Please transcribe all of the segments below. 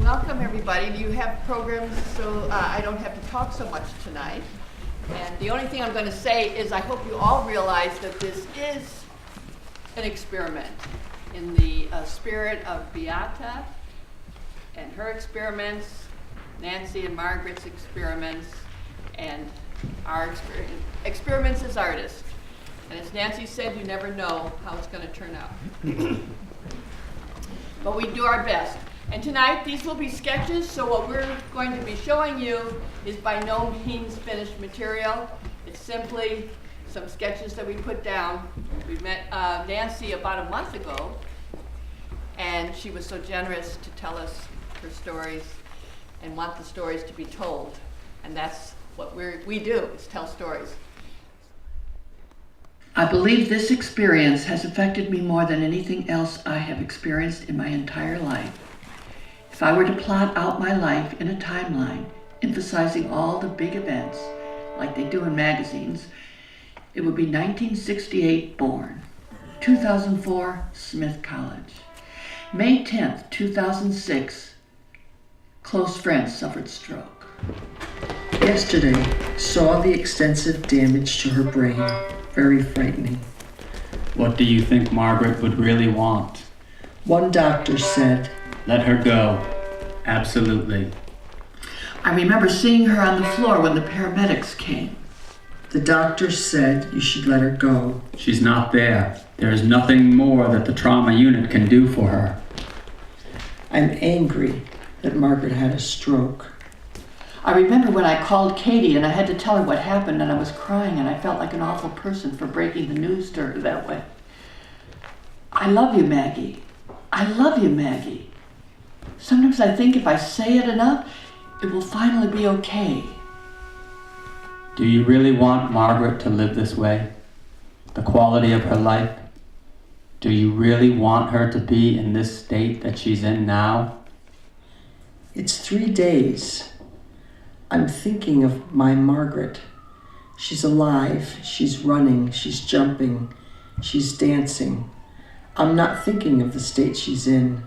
welcome everybody. You have programs, so I don't have to talk so much tonight. And the only thing I'm going to say is I hope you all realize that this is an experiment in the spirit of Beata and her experiments, Nancy and Margaret's experiments, and our experiments as artists. And as Nancy said, you never know how it's going to turn out. But we do our best. And tonight, these will be sketches, so what we're going to be showing you is by no means finished material. It's simply some sketches that we put down. We met Nancy about a month ago, and she was so generous to tell us her stories and want the stories to be told. And that's what we do, is tell stories. I believe this experience has affected me more than anything else I have experienced in my entire life. If I were to plot out my life in a timeline, emphasizing all the big events, like they do in magazines, it would be 1968 born, 2004 Smith College, May 10th, 2006, close friend suffered stroke. Yesterday, saw the extensive damage to her brain. Very frightening. What do you think Margaret would really want? One doctor said, "Let her go." Absolutely. I remember seeing her on the floor when the paramedics came. The doctor said you should let her go. She's not there. There is nothing more that the trauma unit can do for her. I'm angry that Margaret had a stroke. I remember when I called Katie and I had to tell her what happened, and I was crying and I felt like an awful person for breaking the news to her that way. I love you, Maggie. I love you, Maggie. Sometimes I think if I say it enough, it will finally be okay. Do you really want Margaret to live this way? The quality of her life? Do you really want her to be in this state that she's in now? It's 3 days. I'm thinking of my Margaret. She's alive, she's running, she's jumping, she's dancing. I'm not thinking of the state she's in.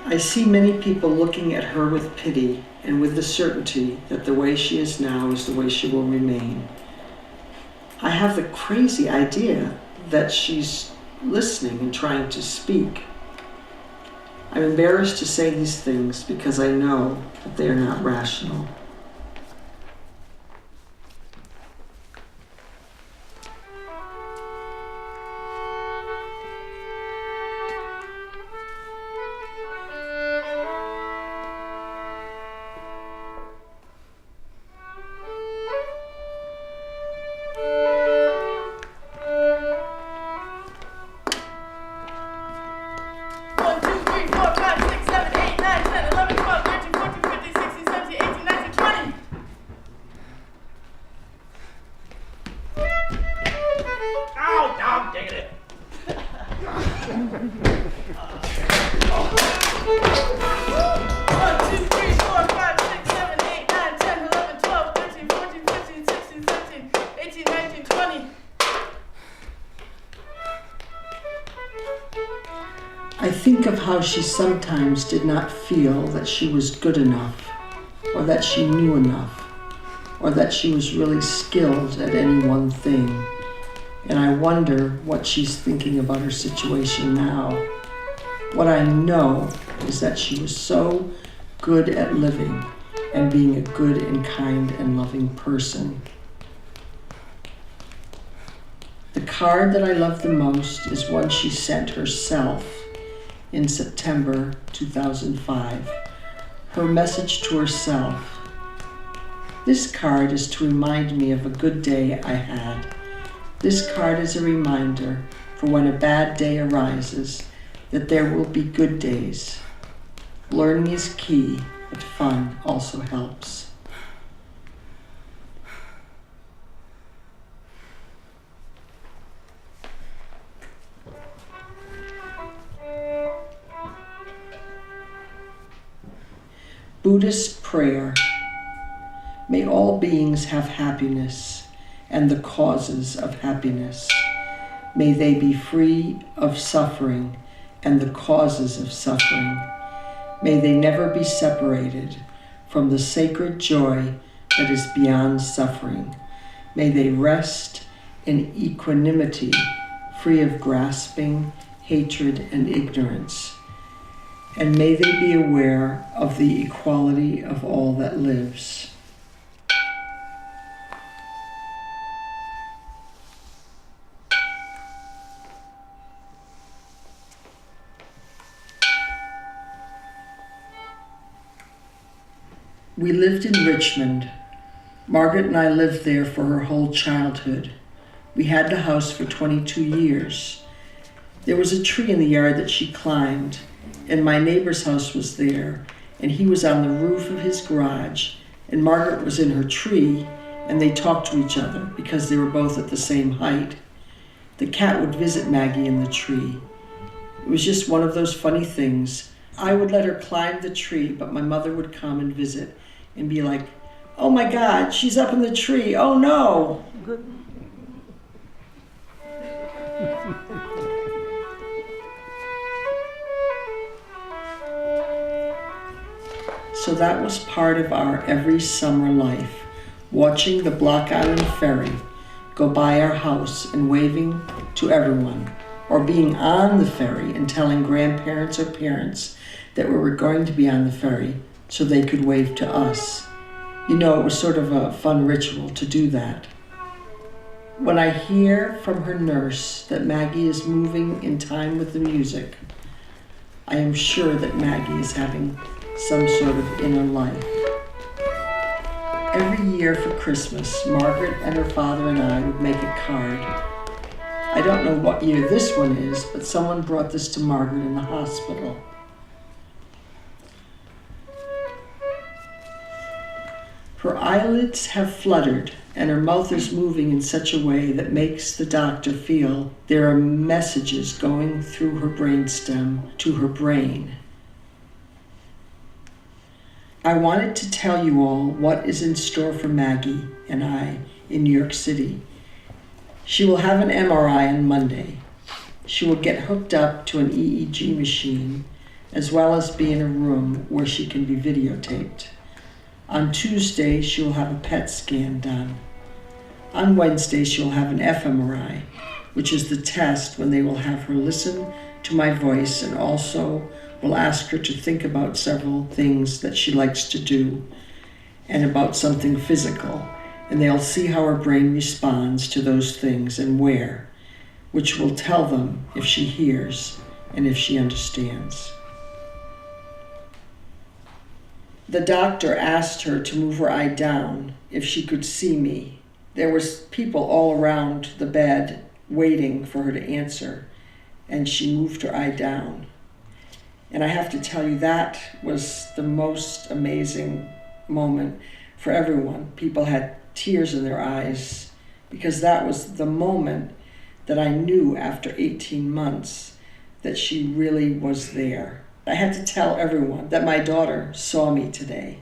I see many people looking at her with pity and with the certainty that the way she is now is the way she will remain. I have the crazy idea that she's listening and trying to speak. I'm embarrassed to say these things because I know that they are not rational. I think of how she sometimes did not feel that she was good enough, or that she knew enough, or that she was really skilled at any one thing. And I wonder what she's thinking about her situation now. What I know is that she was so good at living and being a good and kind and loving person. The card that I love the most is one she sent herself in September 2005. Her message to herself. This card is to remind me of a good day I had. This card is a reminder for when a bad day arises that there will be good days. Learning is key, but fun also helps. Buddhist prayer. May all beings have happiness and the causes of happiness. May they be free of suffering and the causes of suffering. May they never be separated from the sacred joy that is beyond suffering. May they rest in equanimity, free of grasping, hatred, and ignorance. And may they be aware of the equality of all that lives. We lived in Richmond. Margaret and I lived there for her whole childhood. We had the house for 22 years. There was a tree in the yard that she climbed, and my neighbor's house was there, and he was on the roof of his garage, and Margaret was in her tree, and they talked to each other because they were both at the same height. The cat would visit Maggie in the tree. It was just one of those funny things. I would let her climb the tree, but my mother would come and visit and be like, "Oh my God, she's up in the tree, oh no." So that was part of our every summer life, watching the Block Island Ferry go by our house and waving to everyone, or being on the ferry and telling grandparents or parents that we were going to be on the ferry so they could wave to us. You know, it was sort of a fun ritual to do that. When I hear from her nurse that Maggie is moving in time with the music, I am sure that Maggie is having some sort of inner life. Every year for Christmas, Margaret and her father and I would make a card. I don't know what year this one is, but someone brought this to Margaret in the hospital. Her eyelids have fluttered, and her mouth is moving in such a way that makes the doctor feel there are messages going through her brainstem to her brain. I wanted to tell you all what is in store for Maggie and I in New York City. She will have an MRI on Monday. She will get hooked up to an EEG machine, as well as be in a room where she can be videotaped. On Tuesday, she will have a PET scan done. On Wednesday, she will have an fMRI, which is the test when they will have her listen to my voice and also will ask her to think about several things that she likes to do and about something physical. And they'll see how her brain responds to those things and where, which will tell them if she hears and if she understands. The doctor asked her to move her eye down if she could see me. There was people all around the bed waiting for her to answer, and she moved her eye down. And I have to tell you, that was the most amazing moment for everyone. People had tears in their eyes because that was the moment that I knew after 18 months that she really was there. I had to tell everyone that my daughter saw me today.